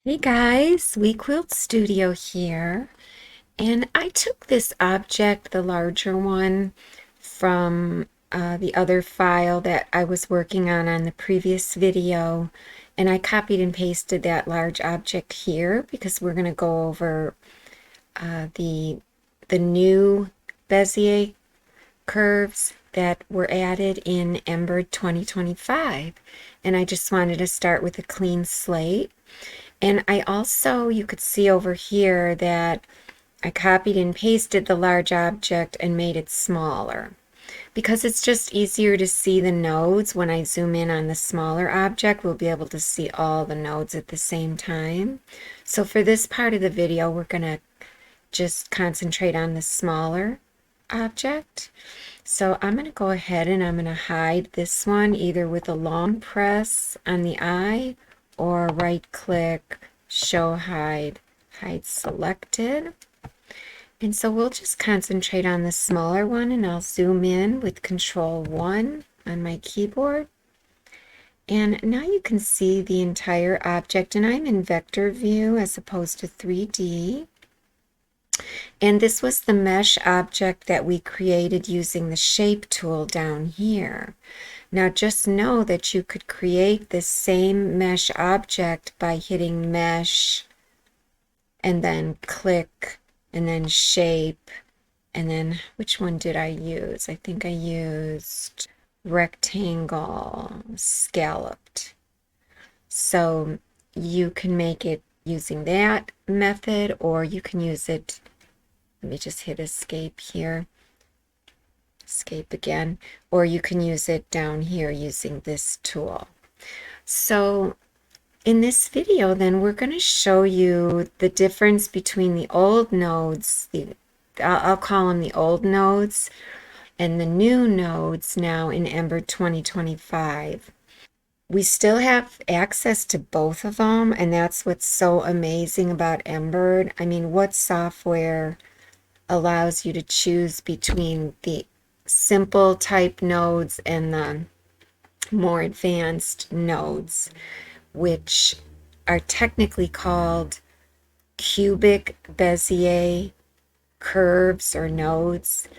Hey guys, WeQuilt Studio here, and I took this object, the larger one, from the other file that I was working on the previous video, and I copied and pasted that large object here because we're going to go over the new Bezier curves that were added in Embird 2025, and I just wanted to start with a clean slate. And I also, you could see over here that I copied and pasted the large object and made it smaller because it's just easier to see the nodes. When I zoom in on the smaller object, we'll be able to see all the nodes at the same time. So for this part of the video, we're going to just concentrate on the smaller object. So I'm going to go ahead and I'm going to hide this one either with a long press on the eye or right click, show hide, hide selected. And so we'll just concentrate on the smaller one, and I'll zoom in with Control 1 on my keyboard. And now you can see the entire object, and I'm in vector view as opposed to 3D. And this was the mesh object that we created using the shape tool down here. Now just know that you could create this same mesh object by hitting mesh and then click and then shape, and then which one did I use? I think I used rectangle scalloped. So you can make it using that method, or you can use it. Let me just hit escape here. Escape again, or you can use it down here using this tool. So in this video then we're going to show you the difference between the old nodes, I'll call them the old nodes, and the new nodes now in Embird 2025. We still have access to both of them, and that's what's so amazing about Embird. I mean, what software allows you to choose between the simple type nodes and the more advanced nodes, which are technically called cubic Bezier curves or nodes.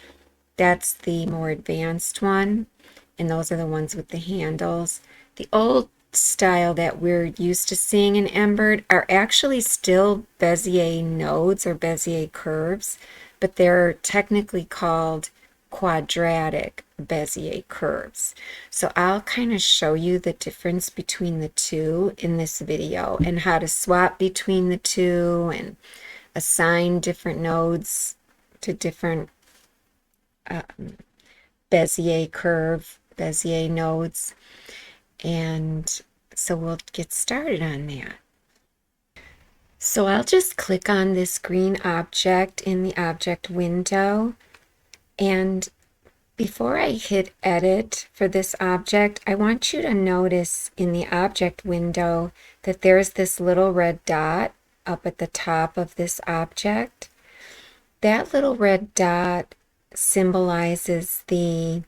That's the more advanced one, and those are the ones with the handles. The old style that we're used to seeing in Embird are actually still Bezier nodes or Bezier curves, but they're technically called quadratic Bezier curves. So I'll kind of show you the difference between the two in this video, and how to swap between the two and assign different nodes to different Bezier nodes. And so we'll get started on that. So I'll just click on this green object in the object window, and before I hit edit for this object, I want you to notice in the object window that there's this little red dot up at the top of this object. That little red dot symbolizes the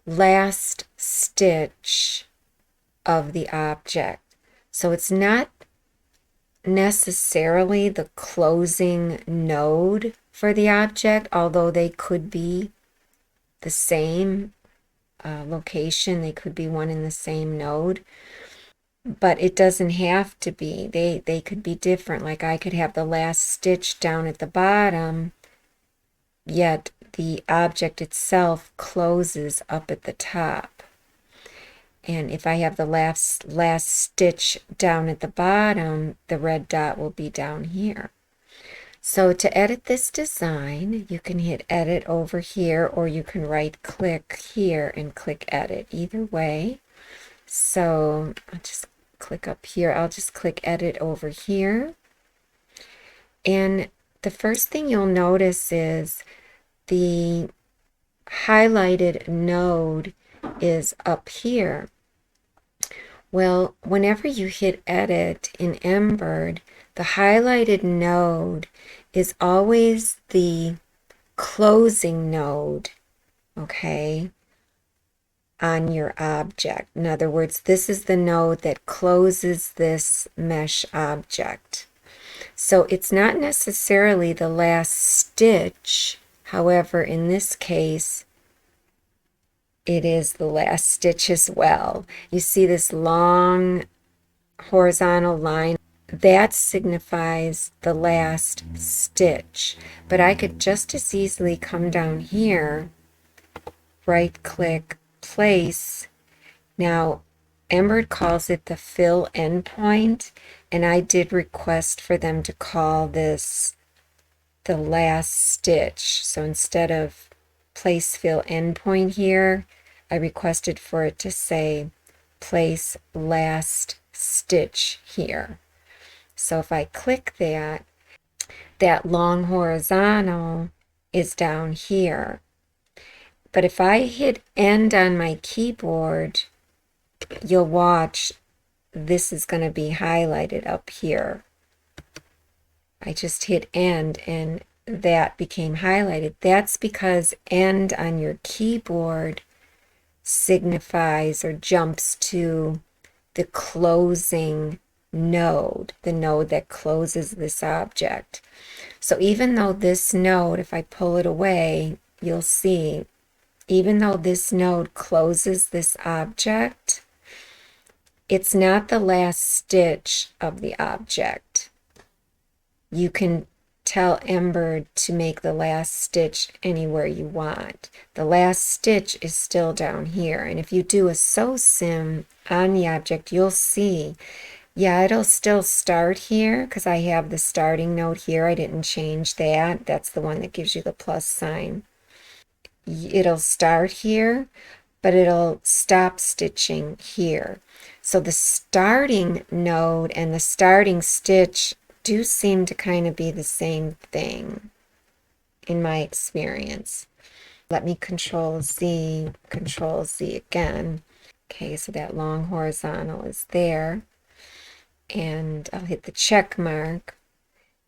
last stitch of the object. So it's not necessarily the closing node for the object, although they could be the same location. They could be one in the same node, but it doesn't have to be. They could be different. Like I could have the last stitch down at the bottom, yet the object itself closes up at the top. And if I have the last stitch down at the bottom, the red dot will be down here. So to edit this design, you can hit edit over here, or you can right click here and click edit, either way. So I'll just click up here. I'll just click edit over here. And the first thing you'll notice is the highlighted node is up here. Well, whenever you hit edit in Embird, the highlighted node is always the closing node, okay, on your object. In other words, this is the node that closes this mesh object. So it's not necessarily the last stitch. However, in this case, it is the last stitch as well. You see this long horizontal line, that signifies the last stitch. But I could just as easily come down here, right click, place. Now, Embird calls it the fill endpoint, and I did request for them to call this the last stitch. So instead of place fill endpoint here, I requested for it to say place last stitch here. So if I click that, that long horizontal is down here. But if I hit end on my keyboard, you'll watch this is going to be highlighted up here. I just hit end and that became highlighted. That's because end on your keyboard signifies or jumps to the closing node, the node that closes this object. So even though this node, if I pull it away, you'll see, even though this node closes this object, it's not the last stitch of the object. You can tell Embird to make the last stitch anywhere you want. The last stitch is still down here. And if you do a sew sim on the object, you'll see, yeah, it'll still start here because I have the starting node here. I didn't change that. That's the one that gives you the plus sign. It'll start here, but it'll stop stitching here. So the starting node and the starting stitch do seem to kind of be the same thing in my experience. Let me Control Z again. Okay, so that long horizontal is there. And I'll hit the check mark.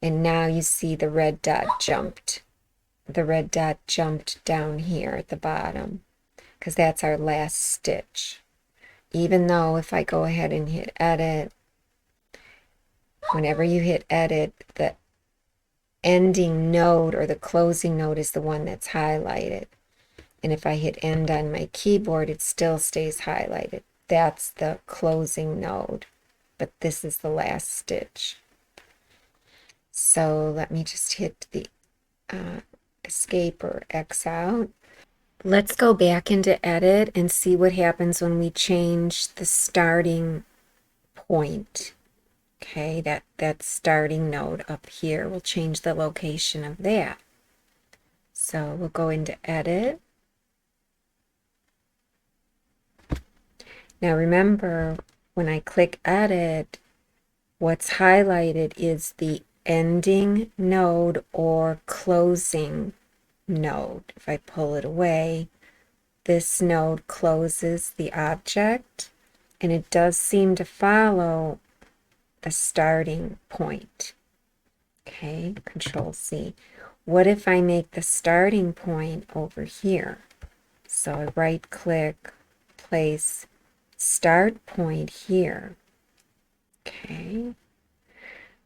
And now you see the red dot jumped. The red dot jumped down here at the bottom because that's our last stitch. Even though if I go ahead and hit edit, whenever you hit edit, the ending node or the closing node is the one that's highlighted. And if I hit end on my keyboard, it still stays highlighted. That's the closing node, but this is the last stitch. So let me just hit the escape or X out. Let's go back into edit and see what happens when we change the starting point. Okay, that starting node up here, we'll change the location of that. So we'll go into edit. Now remember, when I click edit, what's highlighted is the ending node or closing node. If I pull it away, this node closes the object, and it does seem to follow the starting point. Okay, Control C. What if I make the starting point over here? So I right click, place start point here. Okay,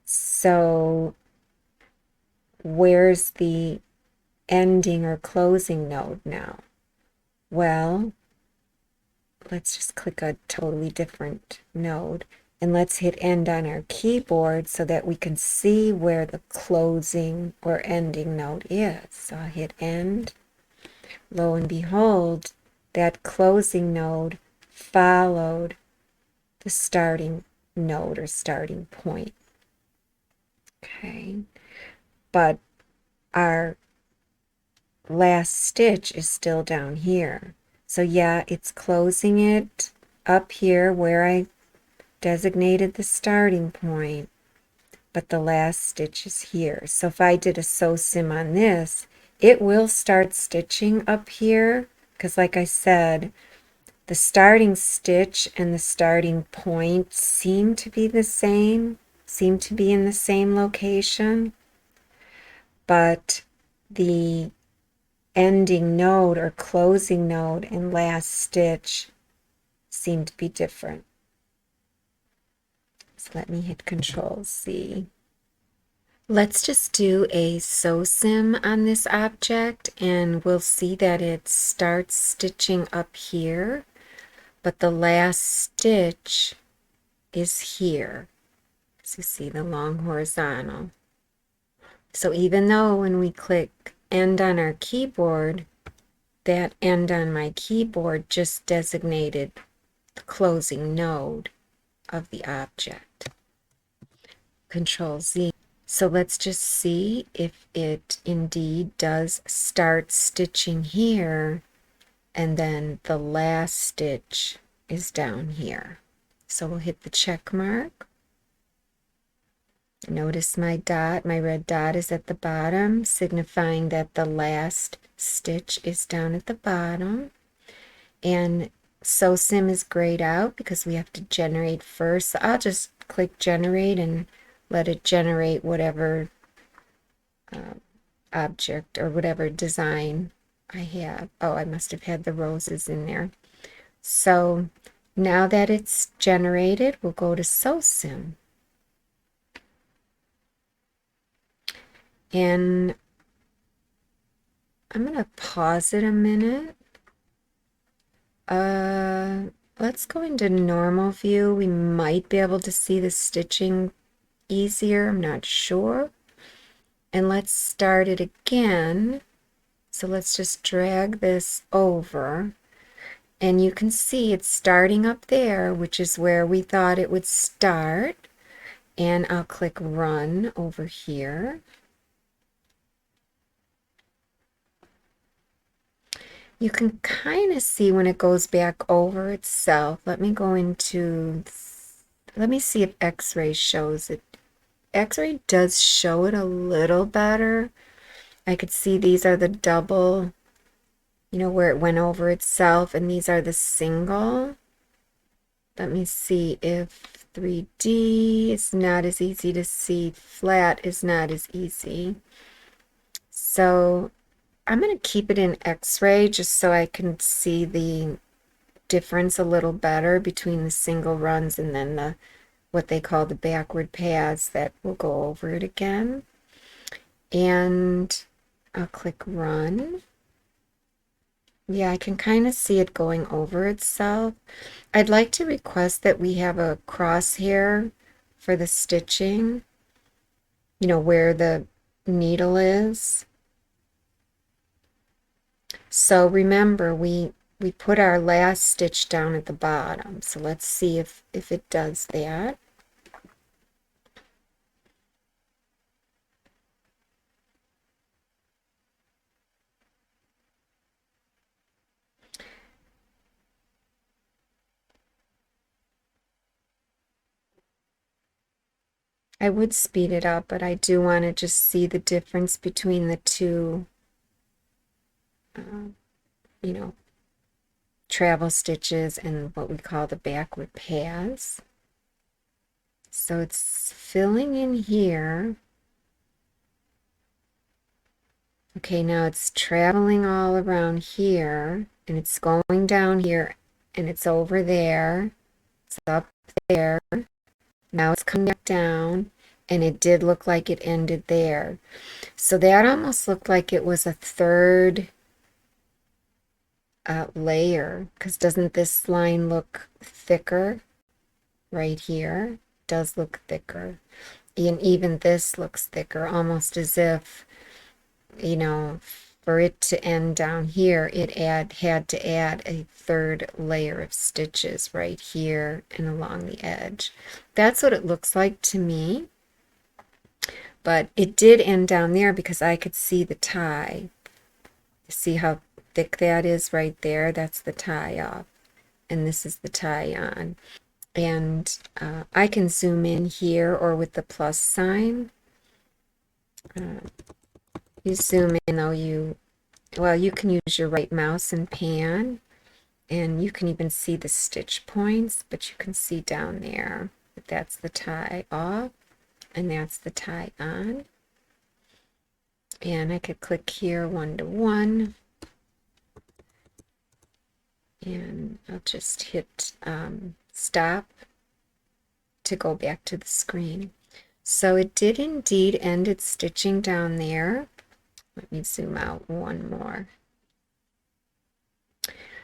so where's the ending or closing node now? Well, let's just click a totally different node. And let's hit end on our keyboard so that we can see where the closing or ending node is. So I'll hit end. Lo and behold, that closing node followed the starting node or starting point. Okay, but our last stitch is still down here. So yeah, it's closing it up here where I designated the starting point, but the last stitch is here. So if I did a sew sim on this, it will start stitching up here because, like I said, the starting stitch and the starting point seem to be the same, seem to be in the same location, but the ending node or closing node and last stitch seem to be different. So let me hit Control Z. Let's just do a sew sim on this object, and we'll see that it starts stitching up here, but the last stitch is here. So you see the long horizontal. So even though when we click end on our keyboard, that end on my keyboard just designated the closing node of the object. Control Z. So let's just see if it indeed does start stitching here, and then the last stitch is down here. So we'll hit the check mark. Notice my dot, my red dot is at the bottom, signifying that the last stitch is down at the bottom. And sew sim is grayed out because we have to generate first. So I'll just click generate and let it generate whatever object or whatever design I have. Oh, I must have had the roses in there. So now that it's generated, we'll go to sew sim. And I'm going to pause it a minute. Let's go into normal view. We might be able to see the stitching easier. I'm not sure. And let's start it again. So let's just drag this over. And you can see it's starting up there, which is where we thought it would start. And I'll click run over here. You can kind of see when it goes back over itself. Let me go into, let me see if X-ray shows it. X-ray does show it a little better. I could see these are the double, you know, where it went over itself, and these are the single. Let me see if 3D is not as easy to see. Flat is not as easy. So I'm going to keep it in X-ray just so I can see the difference a little better between the single runs and then the what they call the backward paths that will go over it again. And I'll click run. Yeah, I can kind of see it going over itself. I'd like to request that we have a crosshair for the stitching, you know, where the needle is. So remember, we put our last stitch down at the bottom. So let's see if it does that. I would speed it up, but I do want to just see the difference between the two, you know, travel stitches and what we call the backward paths. So it's filling in here. Okay, now it's traveling all around here, and it's going down here, and it's over there. It's up there. Now it's coming back down, and it did look like it ended there. So that almost looked like it was a third layer, because doesn't this line look thicker right here? It does look thicker. And even this looks thicker, almost as if, you know, for it to end down here, it had to add a third layer of stitches right here and along the edge. That's what it looks like to me. But it did end down there because I could see the tie. See how thick that is right there? That's the tie off. And this is the tie on. And I can zoom in here or with the plus sign. You zoom in though, you can use your right mouse and pan, and you can even see the stitch points, but you can see down there that that's the tie off and that's the tie on. And I could click here 1 to 1 And I'll just hit stop to go back to the screen. So it did indeed end its stitching down there. Let me zoom out one more.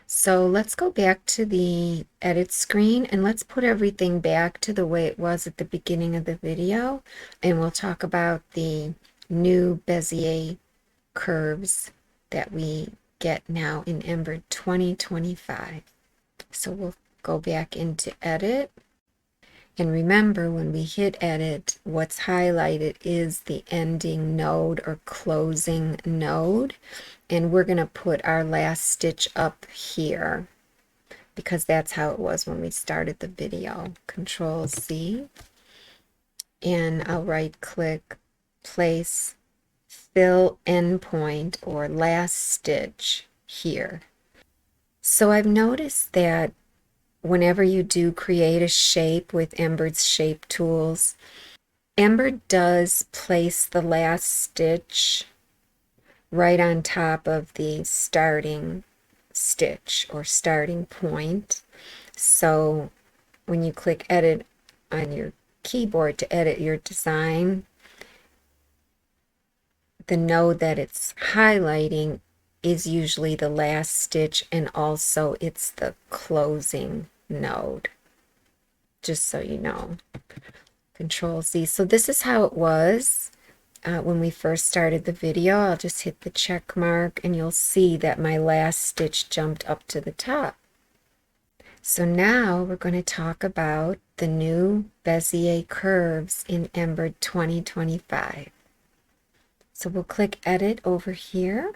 So let's go back to the edit screen and let's put everything back to the way it was at the beginning of the video, and we'll talk about the new Bezier curves that we get now in Embird 2025. So we'll go back into edit. And remember, when we hit edit, what's highlighted is the ending node or closing node. And we're going to put our last stitch up here because that's how it was when we started the video. Control C. And I'll right click, place, fill endpoint or last stitch here. So I've noticed that whenever you do create a shape with Embird's shape tools, Embird does place the last stitch right on top of the starting stitch or starting point. So when you click edit on your keyboard to edit your design, the node that it's highlighting is usually the last stitch, and also it's the closing node, just so you know. Control Z. So this is how it was when we first started the video. I'll just hit the check mark and you'll see that my last stitch jumped up to the top. So now we're going to talk about the new Bezier curves in Embird 2025. So we'll click edit over here.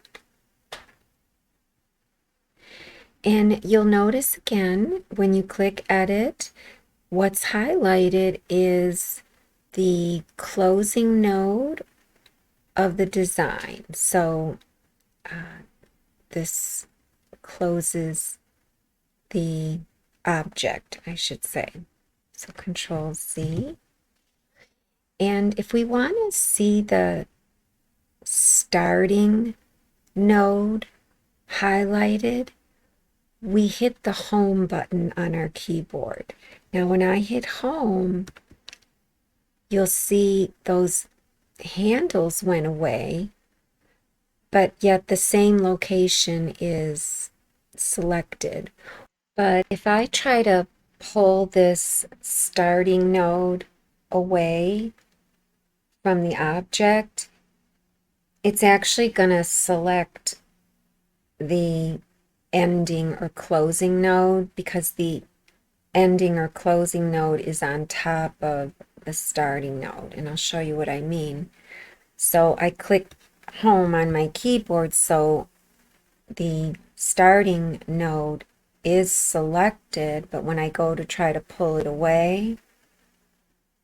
And you'll notice again, when you click edit, what's highlighted is the closing node of the design. So this closes the object, I should say. So Control Z. And if we want to see the starting node highlighted, we hit the home button on our keyboard. Now when I hit home, you'll see those handles went away, but yet the same location is selected. But if I try to pull this starting node away from the object, it's actually going to select the ending or closing node because the ending or closing node is on top of the starting node, and I'll show you what I mean. So I click home on my keyboard, so the starting node is selected, but when I go to try to pull it away,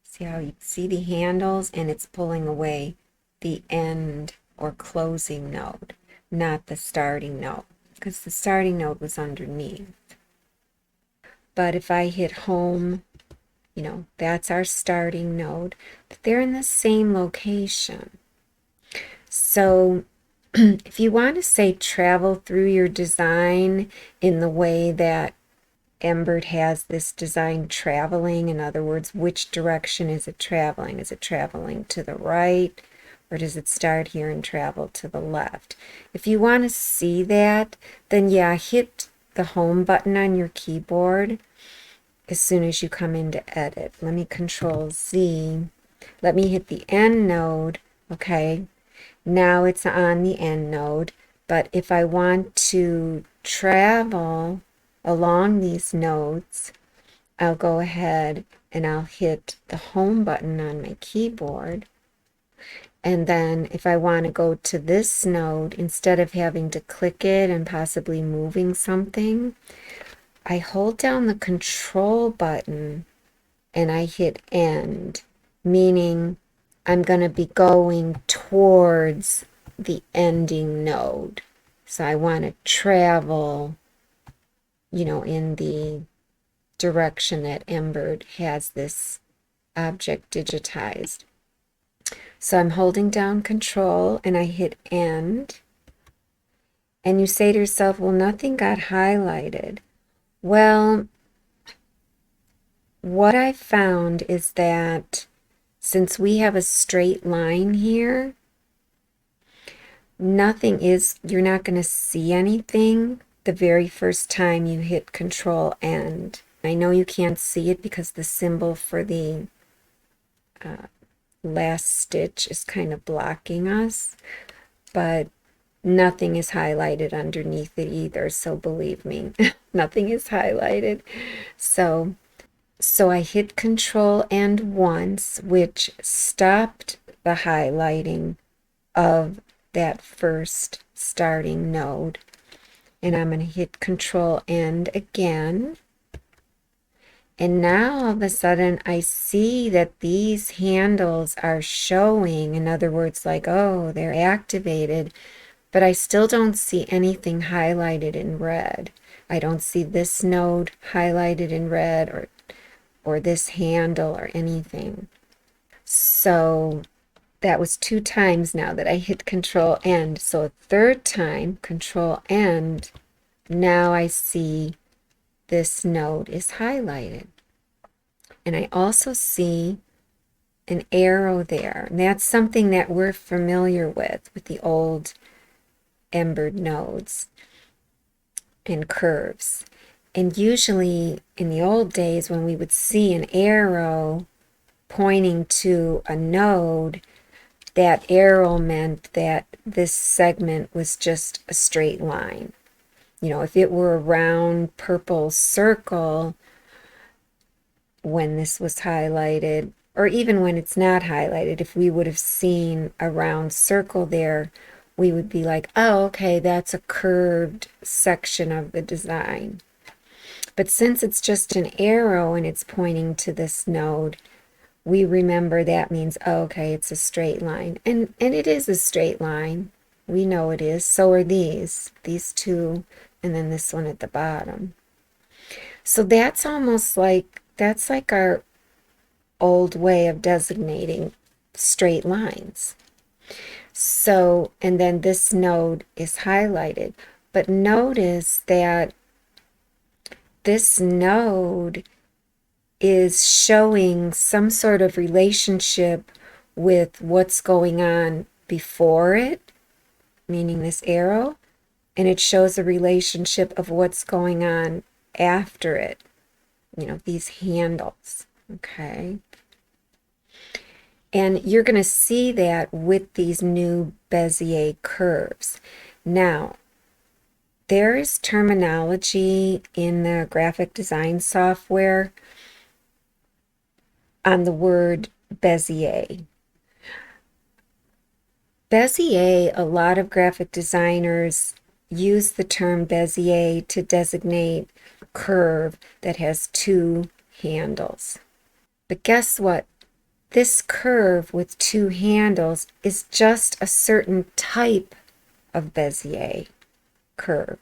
see how you see the handles, and it's pulling away the end or closing node, not the starting node, because the starting node was underneath. But if I hit home, you know, that's our starting node, but they're in the same location. So if you want to say travel through your design in the way that Embird has this design traveling, in other words, which direction is it traveling? Is it traveling to the right, or does it start here and travel to the left? If you want to see that, then yeah, hit the home button on your keyboard as soon as you come into edit. Let me Control Z. Let me hit the end node. Okay, now it's on the end node, but if I want to travel along these nodes, I'll go ahead and I'll hit the home button on my keyboard. And then if I want to go to this node, instead of having to click it and possibly moving something, I hold down the control button and I hit end, meaning I'm going to be going towards the ending node. So I want to travel, you know, in the direction that Embird has this object digitized. So I'm holding down control and I hit end. And you say to yourself, well, nothing got highlighted. Well, what I found is that since we have a straight line here, you're not going to see anything the very first time you hit Control End. I know you can't see it because the symbol for the last stitch is kind of blocking us, but nothing is highlighted underneath it either, so believe me, nothing is highlighted. So I hit Control End once, which stopped the highlighting of that first starting node. And I'm going to hit Control End again. And now all of a sudden I see that these handles are showing. In other words, like, oh, they're activated. But I still don't see anything highlighted in red. I don't see this node highlighted in red or this handle or anything. So that was 2 times now that I hit Control End. So a third time, Control End, now I see this node is highlighted. And I also see an arrow there. And that's something that we're familiar with the old Embird nodes and curves. And usually in the old days when we would see an arrow pointing to a node, that arrow meant that this segment was just a straight line. You know, if it were a round purple circle when this was highlighted, or even when it's not highlighted, if we would have seen a round circle there, we would be like, oh, okay, that's a curved section of the design. But since it's just an arrow and it's pointing to this node, we remember that means, oh, okay, it's a straight line. And it is a straight line. We know it is. So are these two, and then this one at the bottom. So that's almost like, that's like our old way of designating straight lines. So, and then this node is highlighted. But notice that this node is showing some sort of relationship with what's going on before it, meaning this arrow, and it shows a relationship of what's going on after it, you know, these handles, okay? And you're going to see that with these new Bezier curves. Now, there is terminology in the graphic design software on the word Bezier. Bezier, a lot of graphic designers use the term Bezier to designate a curve that has 2 handles. But guess what? This curve with 2 handles is just a certain type of Bezier curve.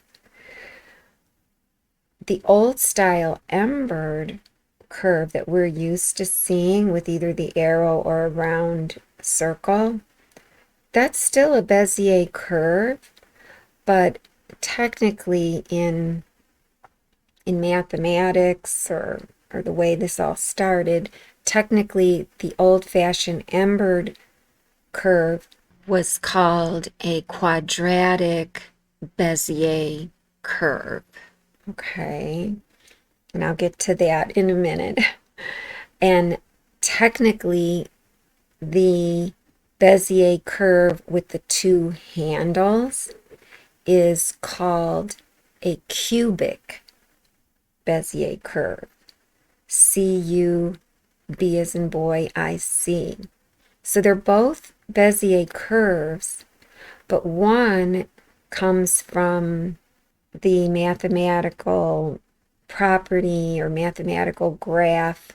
The old style Embird curve that we're used to seeing with either the arrow or a round circle, that's still a Bezier curve, but technically in mathematics or the way this all started, technically the old-fashioned Embird curve was called a quadratic Bezier curve. Okay, and I'll get to that in a minute. And technically, the Bezier curve with the 2 handles is called a cubic Bezier curve. C-U-B as in boy, I-C. So they're both Bezier curves, but one comes from the mathematical property or mathematical graph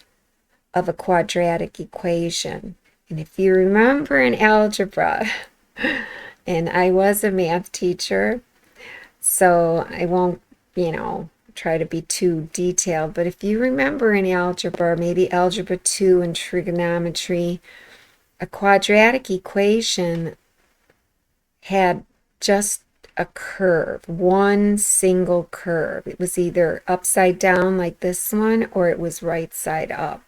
of a quadratic equation. And if you remember in algebra, and I was a math teacher, so I won't, try to be too detailed, but if you remember in algebra, maybe algebra 2 and trigonometry, a quadratic equation had just a curve, one single curve. It was either upside down like this one, or it was right side up.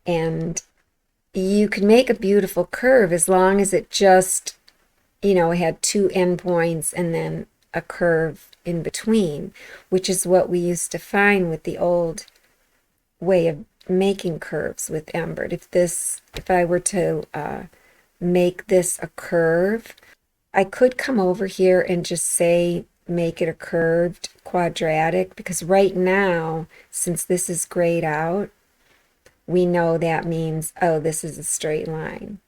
And you could make a beautiful curve as long as it just, it had two endpoints and then a curve in between, which is what we used to find with the old way of making curves with Embird. If I were to make this a curve, I could come over here and just say make it a curved quadratic, because right now, since this is grayed out, we know that means, oh, this is a straight line.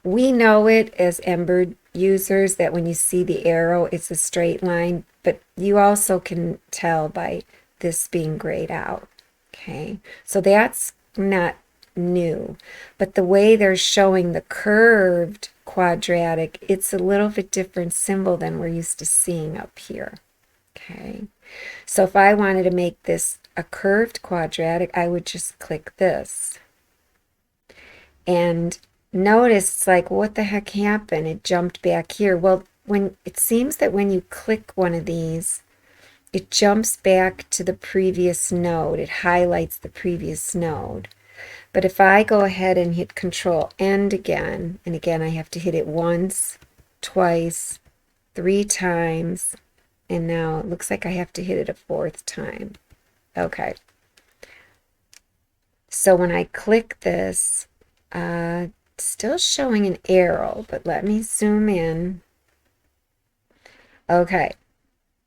We know it as Embird users that when you see the arrow, it's a straight line, but you also can tell by this being grayed out. Okay, so that's not new, but the way they're showing the curved quadratic, it's a little bit different symbol than we're used to seeing up here. Okay, so if I wanted to make this a curved quadratic, I would just click this. And notice it's like, what the heck happened? It jumped back here. Well, when it seems that when you click one of these, it jumps back to the previous node. It highlights the previous node. But if I go ahead and hit Control End again, and again I have to hit it once, twice, 3 times, and now it looks like I have to hit it a 4th time. Okay. So when I click this, still showing an arrow, but let me zoom in. Okay.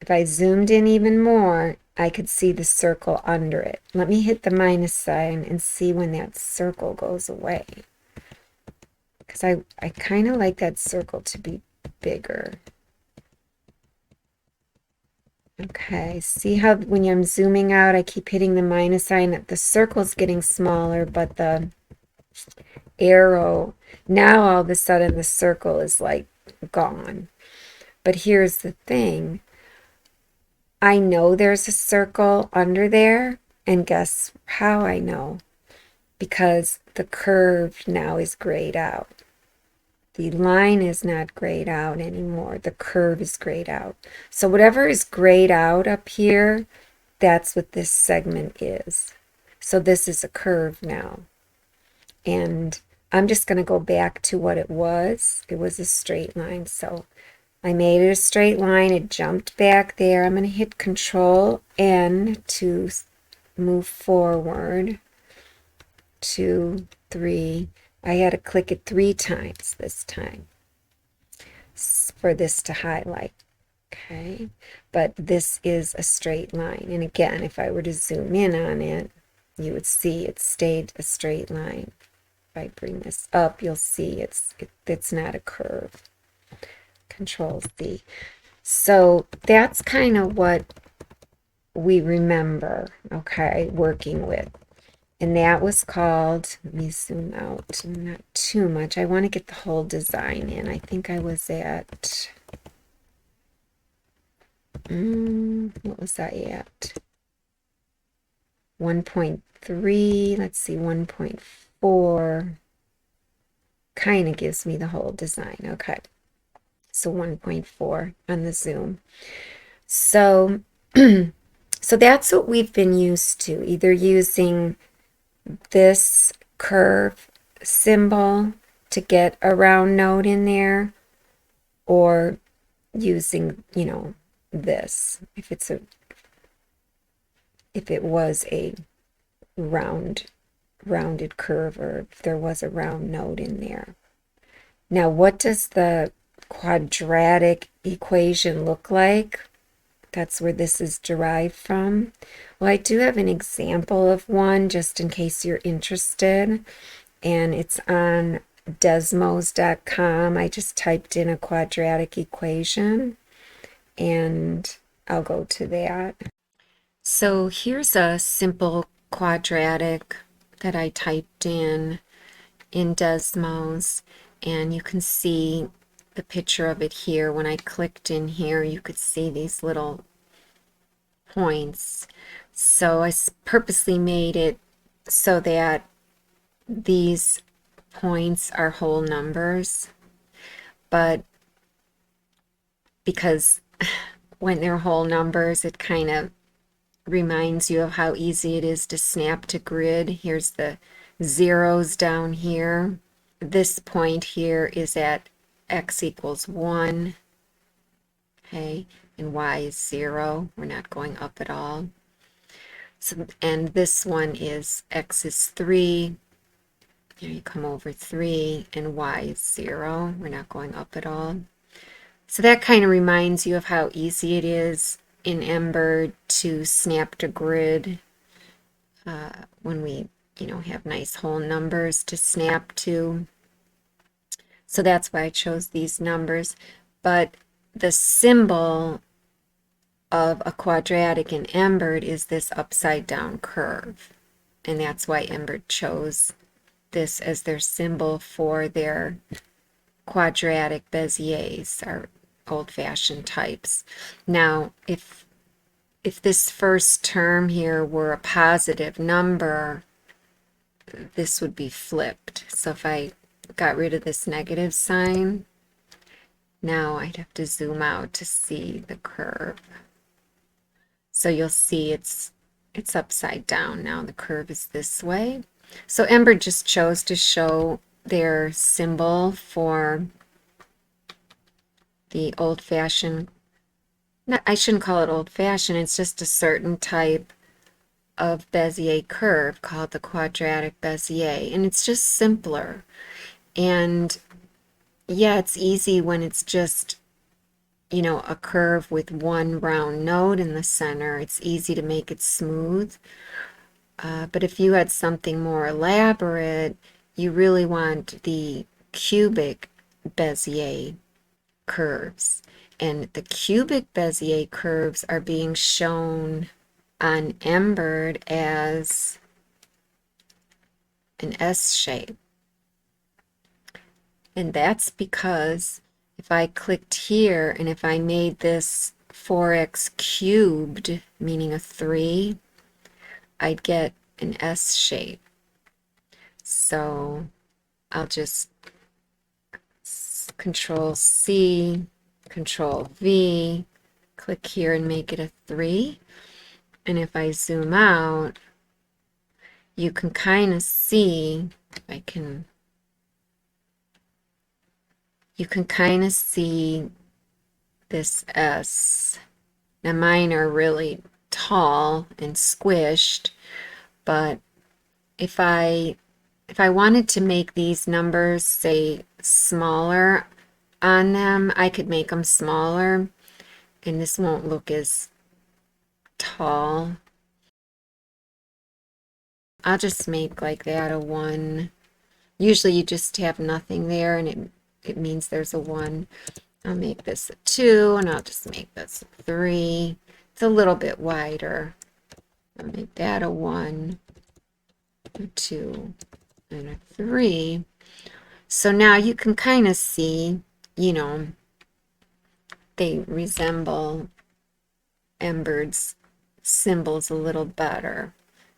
If I zoomed in even more, I could see the circle under it. Let me hit the minus sign and see when that circle goes away. Because I kind of like that circle to be bigger. Okay, see how when I'm zooming out, I keep hitting the minus sign. The circle's getting smaller, but the arrow, now all of a sudden the circle is like gone. But here's the thing. I know there's a circle under there, and guess how I know? Because the curve now is grayed out. The line is not grayed out anymore. The curve is grayed out. So whatever is grayed out up here, that's what this segment is. So this is a curve now. And I'm just going to go back to what it was. It was a straight line. So I made it a straight line. It jumped back there. I'm going to hit Control N to move forward. 2, 3. I had to click it 3 times this time for this to highlight. Okay, but this is a straight line. And again, if I were to zoom in on it, you would see it stayed a straight line. If I bring this up, you'll see it's not a curve. Control C. So that's kind of what we remember, okay, working with. And that was called, let me zoom out, not too much. I want to get the whole design in. I think I was at, what was I at? 1.3, let's see, 1.4. Kind of gives me the whole design. Okay. So 1.4 on the zoom. So, so that's what we've been used to, either using this curve symbol to get a round node in there, or using, this, if it was a rounded curve, or if there was a round node in there. Now, what does the quadratic equation look like? That's where this is derived from. Well, I do have an example of one just in case you're interested, and it's on desmos.com. I just typed in a quadratic equation, and I'll go to that. So here's a simple quadratic that I typed in Desmos, and you can see the picture of it here. When I clicked in here, you could see these little points. So I purposely made it so that these points are whole numbers, but because when they're whole numbers, it kind of reminds you of how easy it is to snap to grid. Here's the zeros down here. This point here is at x equals 1, okay, and y is 0. We're not going up at all. So, and this one is x is 3. Here you come over 3, and y is 0. We're not going up at all. So that kind of reminds you of how easy it is in Embird to snap to grid when we, have nice whole numbers to snap to. So that's why I chose these numbers. But the symbol of a quadratic in Embird is this upside down curve. And that's why Embird chose this as their symbol for their quadratic Beziers, our old-fashioned types. Now, if this first term here were a positive number, this would be flipped. So if I got rid of this negative sign, now I'd have to zoom out to see the curve. So you'll see it's upside down now. The curve is this way. So Embird just chose to show their symbol for the old-fashioned, I shouldn't call it old-fashioned, it's just a certain type of Bezier curve called the quadratic Bezier, and it's just simpler. And yeah, it's easy when it's just, a curve with one round node in the center. It's easy to make it smooth. But if you had something more elaborate, you really want the cubic Bezier curves. And the cubic Bezier curves are being shown on Embird as an S shape. And that's because if I clicked here and if I made this 4x cubed, meaning a 3, I'd get an S shape. So I'll just Control C, Control V, click here and make it a 3. And if I zoom out, you can kind of see, you can kind of see this S. Now mine are really tall and squished, but if I wanted to make these numbers, say, smaller on them, I could make them smaller, and this won't look as tall. I'll just make like that a 1. Usually you just have nothing there, and it means there's a 1. I'll make this a 2, and I'll just make this a 3. It's a little bit wider. I'll make that a 1, a 2, and a 3. So now you can kind of see, they resemble Embird's symbols a little better.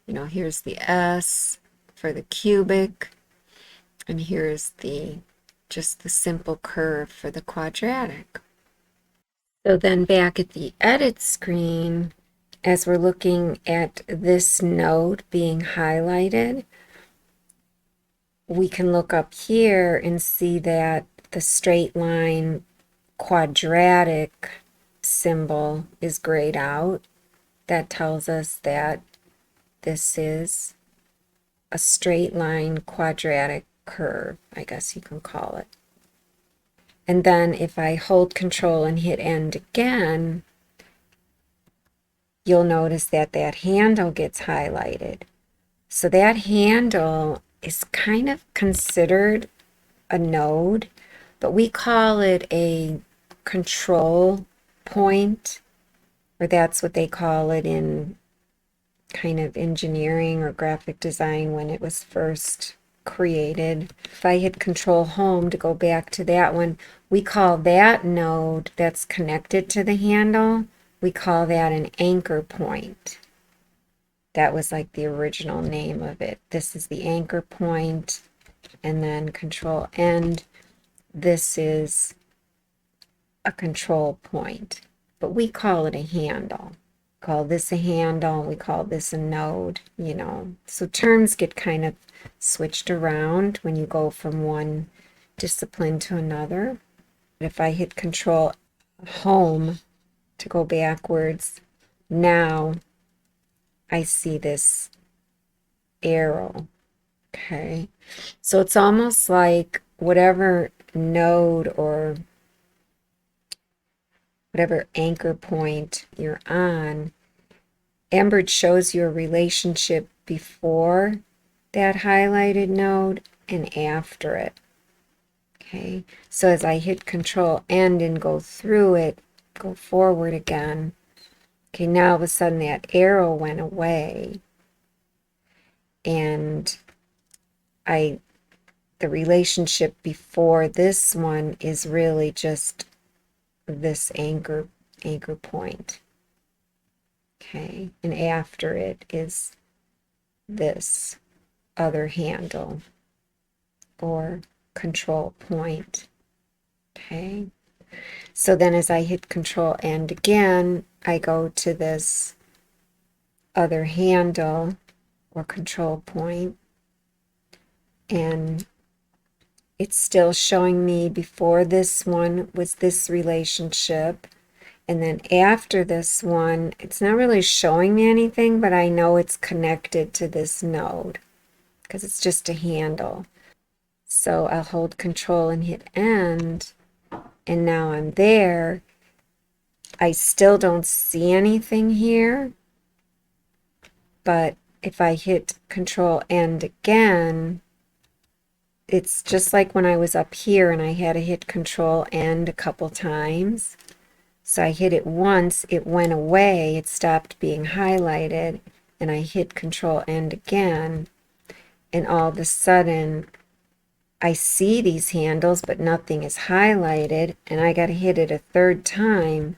Here's the S for the cubic, and here's just the simple curve for the quadratic. So then back at the edit screen, as we're looking at this node being highlighted, we can look up here and see that the straight line quadratic symbol is grayed out. That tells us that this is a straight line quadratic curve, I guess you can call it. And then if I hold Control and hit End again, you'll notice that that handle gets highlighted. So that handle is kind of considered a node, but we call it a control point, or that's what they call it in kind of engineering or graphic design when it was first created. If I hit Control Home to go back to that one, we call that node that's connected to the handle, we call that an anchor point. That was like the original name of it. This is the anchor point, and then Control End. This is a control point, but we call it a handle. Call this a handle, we call this a node, you know. So terms get kind of switched around when you go from one discipline to another. If I hit Control Home to go backwards, now I see this arrow. Okay, so it's almost like whatever node or whatever anchor point you're on, Embird shows you a relationship before that highlighted node and after it. Okay, so as I hit Control End and go through it, go forward again, okay, now all of a sudden that arrow went away, and the relationship before this one is really just this anchor point. Okay, and after it is this other handle or control point. Okay, so then as I hit Control End again, I go to this other handle or control point, and it's still showing me before this one was this relationship, and then after this one, it's not really showing me anything, but I know it's connected to this node because it's just a handle. So I'll hold Control and hit End, and now I'm there. I still don't see anything here, but if I hit Control End again, it's just like when I was up here and I had to hit Control End a couple times. So I hit it once, it went away, it stopped being highlighted, and I hit Control End again, and all of a sudden I see these handles, but nothing is highlighted, and I got to hit it a third time.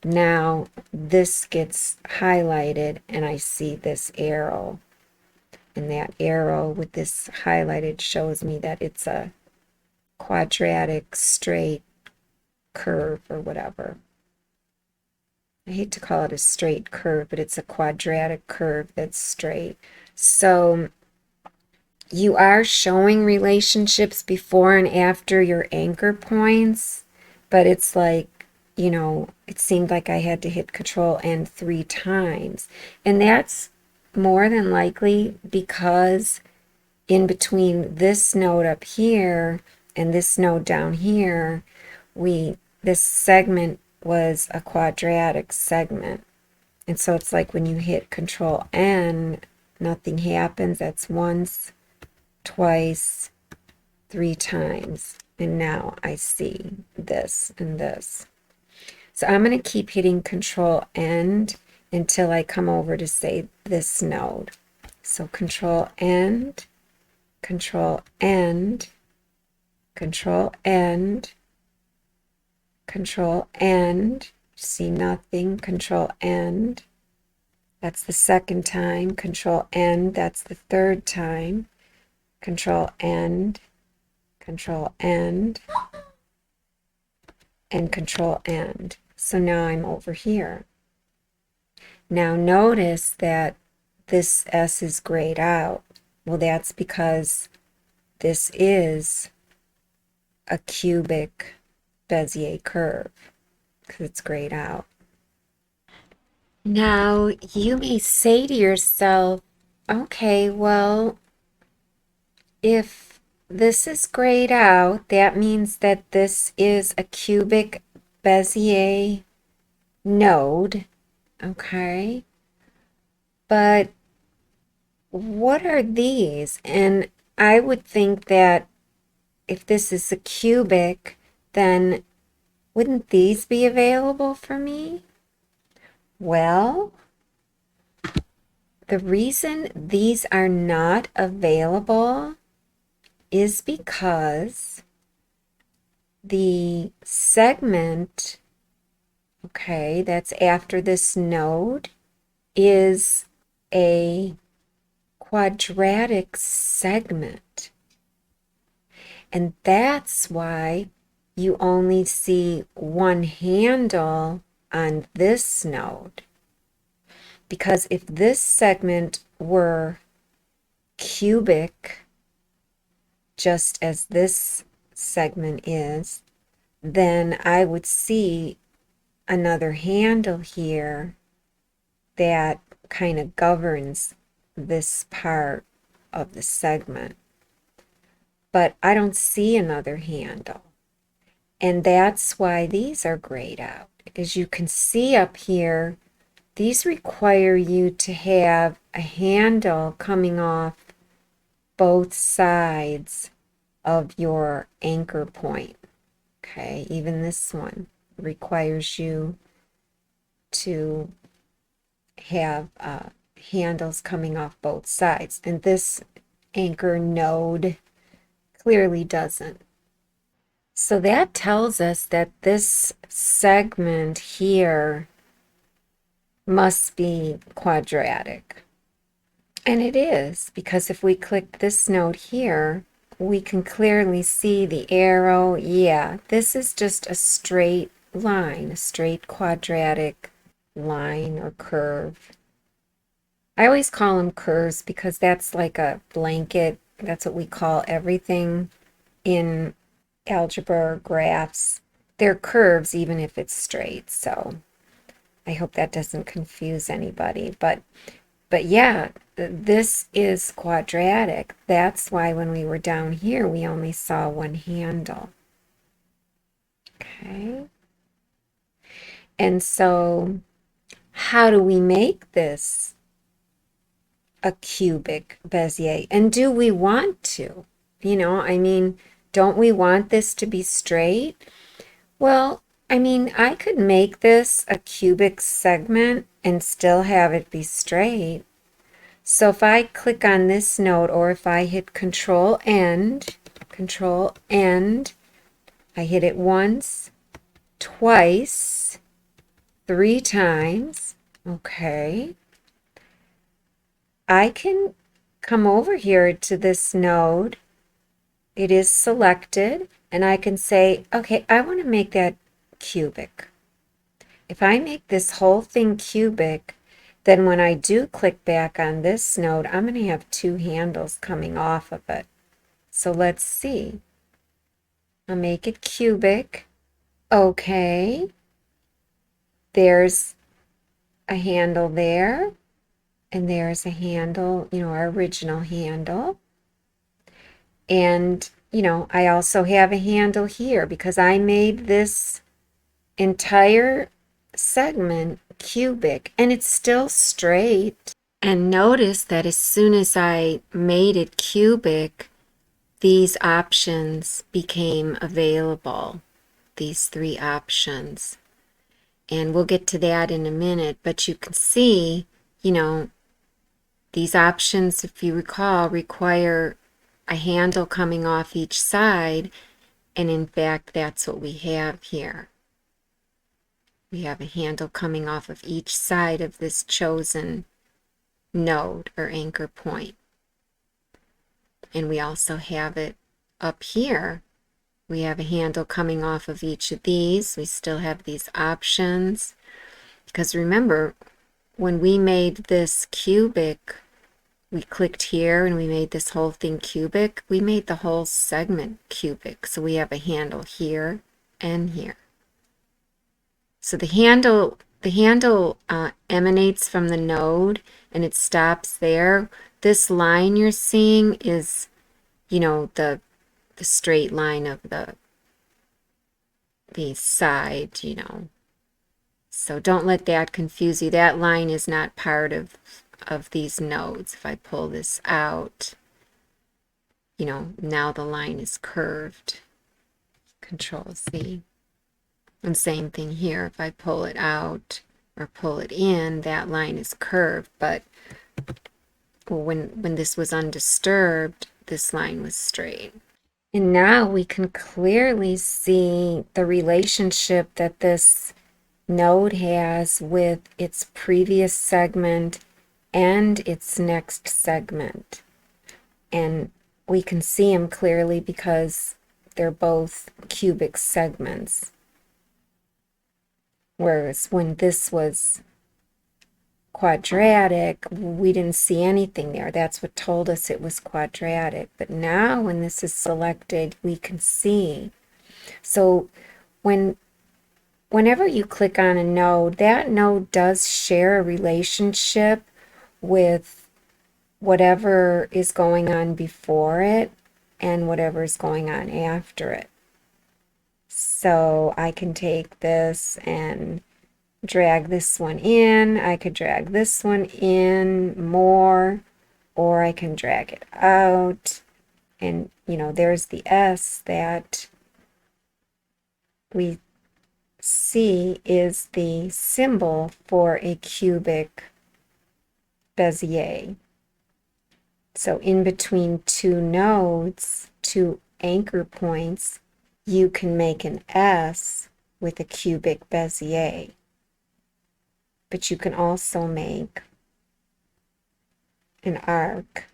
Now this gets highlighted, and I see this arrow. And that arrow with this highlighted shows me that it's a quadratic straight curve or whatever. I hate to call it a straight curve, but it's a quadratic curve that's straight. So you are showing relationships before and after your anchor points, but it's like, you know, it seemed like I had to hit Control End 3 times. And that's more than likely because in between this node up here and this node down here, this segment was a quadratic segment. And so it's like when you hit Control N, nothing happens. That's once, twice, 3 times. And now I see this and this. So I'm going to keep hitting Control End until I come over to say this node. So Control End, Control End, Control End, Control End, see nothing, Control End, that's the second time, Control End, that's the third time, Control End, Control End, and Control End. So now I'm over here. Now notice that this S is grayed out. Well, that's because this is a cubic Bezier curve, because it's grayed out. Now, you may say to yourself, okay, well, if this is grayed out, that means that this is a cubic Bezier node, okay? But what are these? And I would think that if this is a cubic, then wouldn't these be available for me? Well, the reason these are not available is because the segment, okay, that's after this node is a quadratic segment. And that's why you only see one handle on this node. Because if this segment were cubic, just as this segment is, then I would see another handle here that kind of governs this part of the segment. But I don't see another handle. And that's why these are grayed out. As you can see up here, these require you to have a handle coming off both sides of your anchor point. Okay, even this one requires you to have handles coming off both sides. And this anchor node clearly doesn't. So that tells us that this segment here must be quadratic. And it is, because if we click this node here, we can clearly see the arrow. Yeah, this is just a straight line, a straight quadratic line or curve. I always call them curves because that's like a blanket. That's what we call everything in algebra or graphs. They're curves even if it's straight. So I hope that doesn't confuse anybody. But yeah, this is quadratic. That's why when we were down here, we only saw one handle. Okay. And so how do we make this a cubic Bezier? And do we want to? You know, I mean, don't we want this to be straight? Well, I mean, I could make this a cubic segment and still have it be straight. So if I click on this node, or if I hit Control End, I hit it once, twice, 3 times, okay. I can come over here to this node. It is selected, and I can say, okay, I want to make that cubic. If I make this whole thing cubic, then when I do click back on this node, I'm going to have 2 handles coming off of it. So let's see. I'll make it cubic. Okay. There's a handle there, and there's a handle, you know, our original handle. And, you know, I also have a handle here because I made this entire segment cubic, and it's still straight. And notice that as soon as I made it cubic, these options became available, these 3 options. And we'll get to that in a minute, but you can see, you know, these options, if you recall, require a handle coming off each side, and in fact, that's what we have here. We have a handle coming off of each side of this chosen node or anchor point. And we also have it up here. We have a handle coming off of each of these. We still have these options. Because remember, when we made this cubic, we clicked here and we made this whole thing cubic. We made the whole segment cubic. So we have a handle here and here. So the handle emanates from the node and it stops there. This line you're seeing is, you know, the straight line of the side, you know. So don't let that confuse you. That line is not part of these nodes. If I pull this out, you know, now the line is curved. Control C. And same thing here. If I pull it out or pull it in, that line is curved. But when this was undisturbed, this line was straight. And now we can clearly see the relationship that this node has with its previous segment and its next segment. And we can see them clearly because they're both cubic segments. Whereas when this was quadratic, we didn't see anything there. That's what told us it was quadratic. But now when this is selected, we can see. So whenever you click on a node, that node does share a relationship with whatever is going on before it and whatever is going on after it. So I can take this and drag this one in. I could drag this one in more, or I can drag it out. And, you know, there's the S that we see is the symbol for a cubic Bezier. So in between two nodes, two anchor points, you can make an S with a cubic Bezier. But you can also make an arc.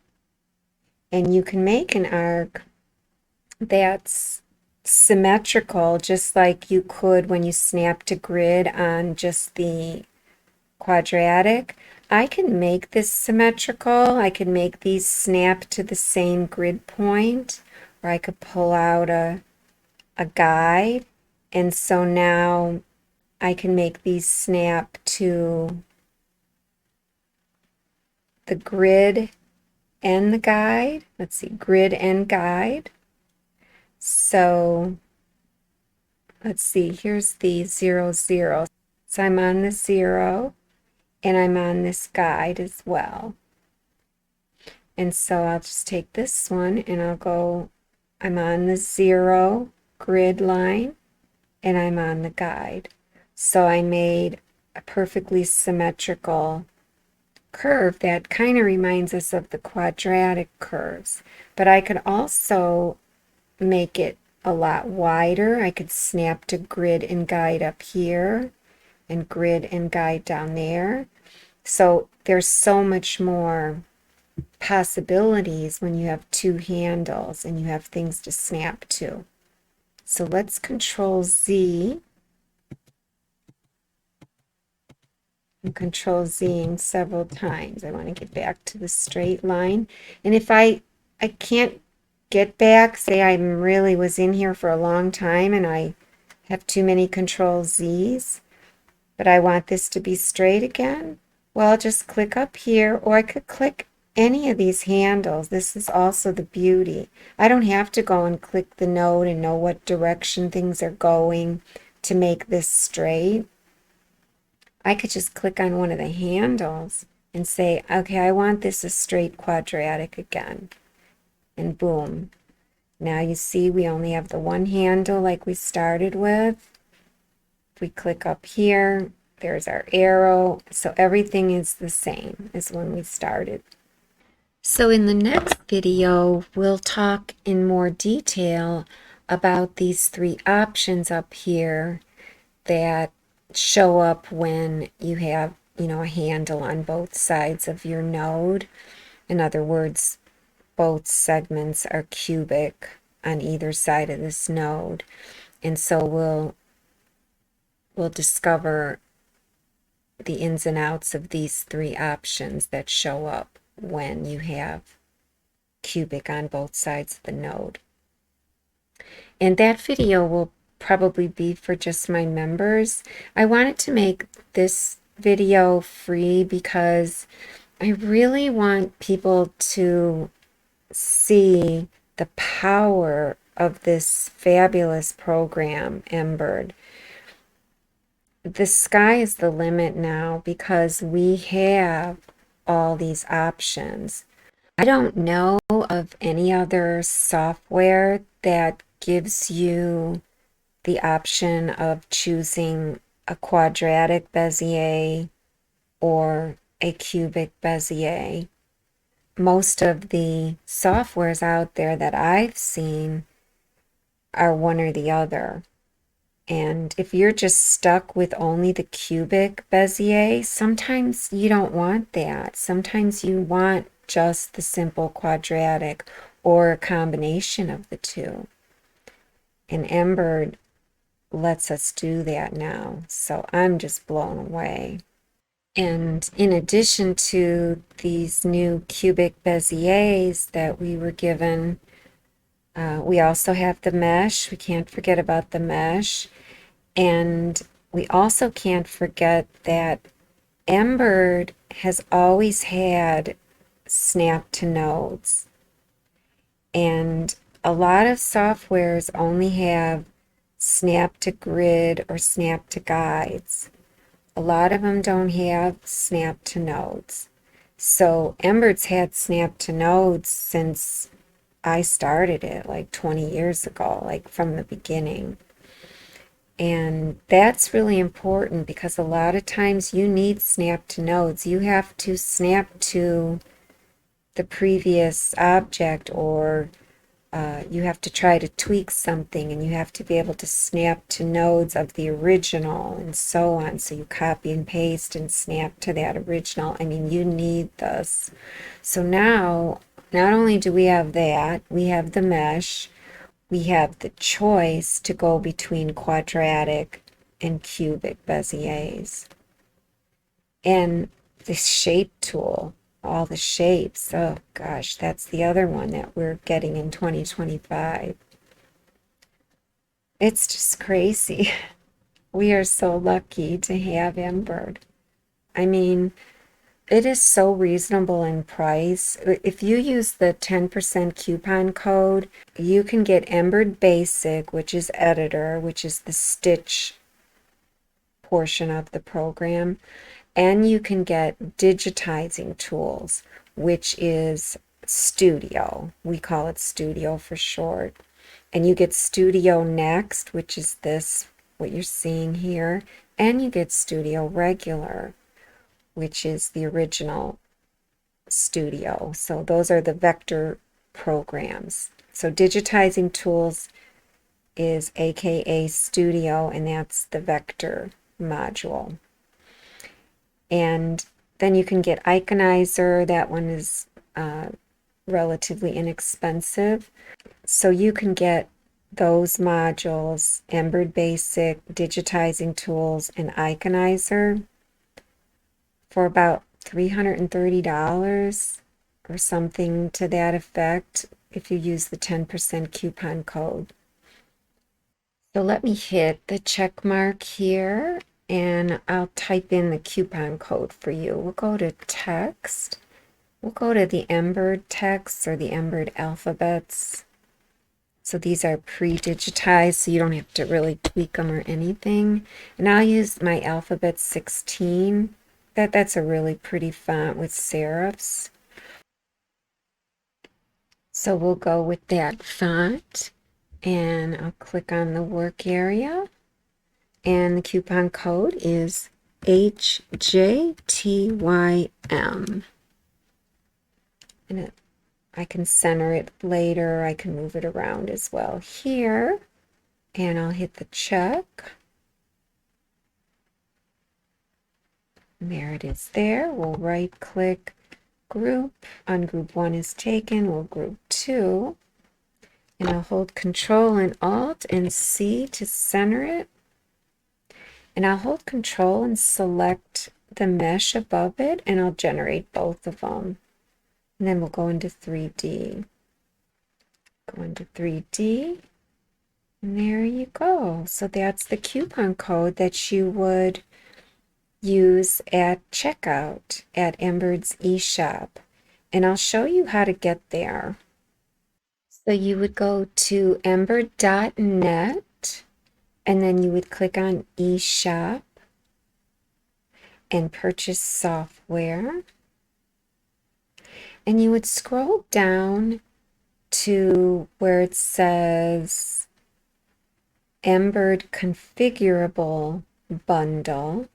And you can make an arc that's symmetrical, just like you could when you snapped a grid on just the quadratic. I can make this symmetrical. I can make these snap to the same grid point, or I could pull out a guide. And so now I can make these snap to the grid and the guide. Let's see, grid and guide. So let's see, here's the 0, 0. So I'm on the 0 and I'm on this guide as well. And so I'll just take this one and I'll go, I'm on the 0 grid line and I'm on the guide. So I made a perfectly symmetrical curve that kind of reminds us of the quadratic curves. But I could also make it a lot wider. I could snap to grid and guide up here and grid and guide down there. So there's so much more possibilities when you have two handles and you have things to snap to. So let's Control Z. I'm Control Zing several times. I want to get back to the straight line. And if I can't get back, say I really was in here for a long time and I have too many Control Z's, but I want this to be straight again, well, I'll just click up here, or I could click any of these handles. This is also the beauty. I don't have to go and click the node and know what direction things are going to make this straight. I could just click on one of the handles and say, okay, I want this a straight quadratic again. And boom. Now you see we only have the one handle like we started with. If we click up here, there's our arrow. So everything is the same as when we started. So in the next video, we'll talk in more detail about these three options up here that show up when you have, you know, a handle on both sides of your node. In other words, both segments are cubic on either side of this node. And so we'll discover the ins and outs of these three options that show up when you have cubic on both sides of the node. And that video will probably be for just my members. I wanted to make this video free because I really want people to see the power of this fabulous program, Embird. The sky is the limit now because we have all these options. I don't know of any other software that gives you the option of choosing a quadratic Bezier or a cubic Bezier. Most of the softwares out there that I've seen are one or the other. And if you're just stuck with only the cubic Bezier, sometimes you don't want that. Sometimes you want just the simple quadratic or a combination of the two. And Embird lets us do that now. So I'm just blown away. And in addition to these new cubic Beziers that we were given, we also have the mesh. We can't forget about the mesh. And we also can't forget that Embird has always had snap to nodes. And a lot of softwares only have snap to grid or snap to guides. A lot of them don't have snap to nodes. So Embird's had snap to nodes since I started it like 20 years ago, like from the beginning. And that's really important because a lot of times you need snap to nodes. You have to snap to the previous object, or you have to try to tweak something, and you have to be able to snap to nodes of the original and so on. So you copy and paste and snap to that original. I mean, you need this. So now, not only do we have that, we have the mesh, we have the choice to go between quadratic and cubic Beziers. And the shape tool, all the shapes. Oh gosh, that's the other one that we're getting in 2025. It's just crazy. We are so lucky to have Embird. I mean, it is so reasonable in price. If you use the 10% coupon code, you can get Embird Basic, which is editor, which is the stitch portion of the program. And you can get digitizing tools, which is Studio. We call it Studio for short. And you get Studio Next, which is this, what you're seeing here. And you get Studio Regular, which is the original Studio. So those are the vector programs. So digitizing tools is AKA Studio, and that's the vector module. And then you can get Iconizer. That one is relatively inexpensive. So you can get those modules, Embird Basic, Digitizing Tools, and Iconizer for about $330 or something to that effect if you use the 10% coupon code. So let me hit the check mark here, and I'll type in the coupon code for you. We'll go to text. We'll go to the Embird text or the Embird alphabets. So these are pre-digitized, so you don't have to really tweak them or anything. And I'll use my alphabet 16. That's a really pretty font with serifs. So we'll go with that font, and I'll click on the work area. And the coupon code is HJTYM. And I can center it later. I can move it around as well here. And I'll hit the check. And there it is there. We'll right click group. On group 1 is taken. We'll group 2. And I'll hold Control and Alt and C to center it. And I'll hold Control and select the mesh above it, and I'll generate both of them. And then we'll go into 3D. Go into 3D, and there you go. So that's the coupon code that you would use at checkout at Embird's eShop. And I'll show you how to get there. So you would go to embird.net, and then you would click on eShop and purchase software. And you would scroll down to where it says Embird Configurable Bundle.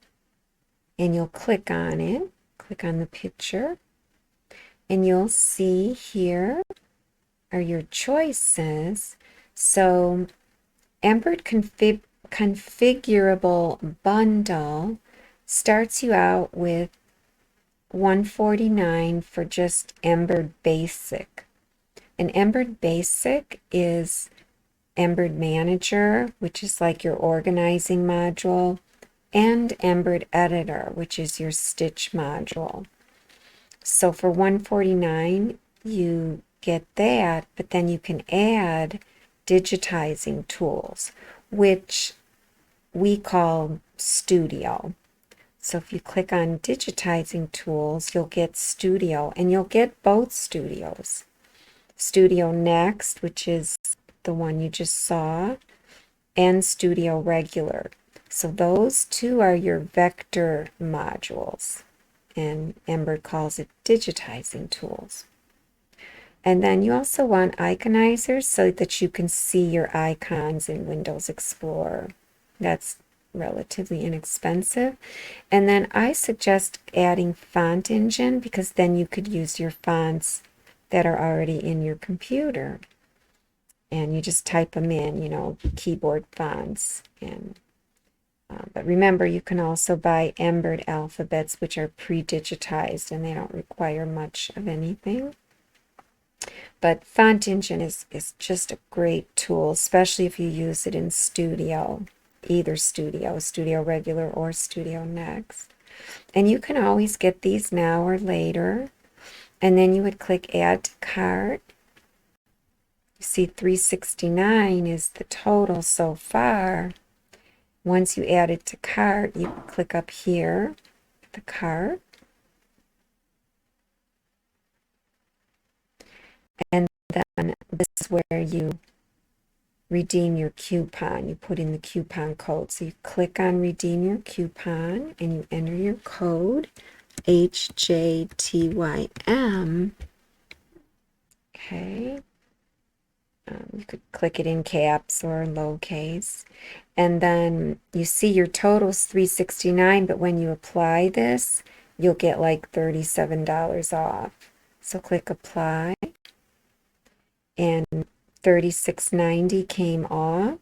And you'll click on it, click on the picture. And you'll see here are your choices. So Embird Configurable Bundle starts you out with $149 for just Embird Basic. And Embird Basic is Embird Manager, which is like your organizing module, and Embird Editor, which is your stitch module. So for $149, you get that, but then you can add digitizing tools, which we call Studio. So if you click on digitizing tools, you'll get Studio, and you'll get both studios. Studio Next, which is the one you just saw, and Studio Regular. So those two are your vector modules, and Embird calls it digitizing tools. And then you also want iconizers so that you can see your icons in Windows Explorer. That's relatively inexpensive. And then I suggest adding Font Engine, because then you could use your fonts that are already in your computer. And you just type them in, you know, keyboard fonts. And but remember, you can also buy Embird alphabets, which are pre-digitized, and they don't require much of anything. But Font Engine is just a great tool, especially if you use it in Studio, either Studio, Studio Regular, or Studio Next. And you can always get these now or later. And then you would click Add to Cart. You see $369 is the total so far. Once you add it to cart, you click up here, the cart. And then this is where you redeem your coupon. You put in the coupon code. So you click on Redeem Your Coupon, and you enter your code, HJTYM. Okay. You could click it in caps or lowercase. And then you see your total's $369, but when you apply this, you'll get like $37 off. So click Apply, and $36.90 came off,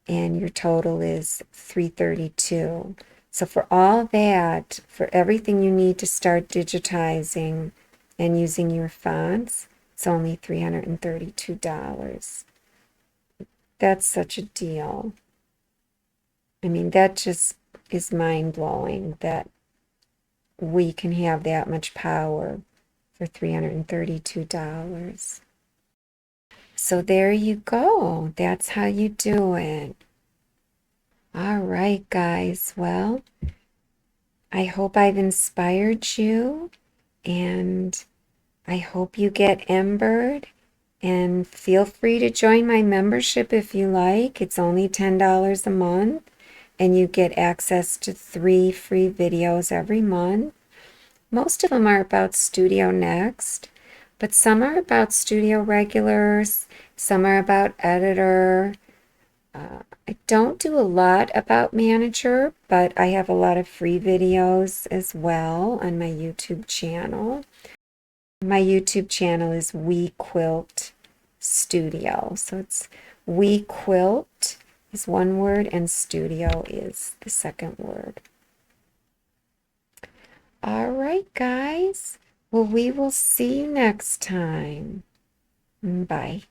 and your total is $332. So for all that, for everything you need to start digitizing and using your fonts, it's only $332. That's such a deal. I mean, that just is mind-blowing that we can have that much power for $332. So there you go. That's how you do it. All right, guys. Well, I hope I've inspired you, and I hope you get Embird, and feel free to join my membership if you like. It's only $10 a month, and you get access to 3 free videos every month. Most of them are about Studio Next, but some are about Studio Regulars, some are about Editor. I don't do a lot about Manager, but I have a lot of free videos as well on my YouTube channel. My YouTube channel is WeQuilt Studio. So it's WeQuilt is one word, and Studio is the second word. All right, guys. Well, we will see you next time. Bye.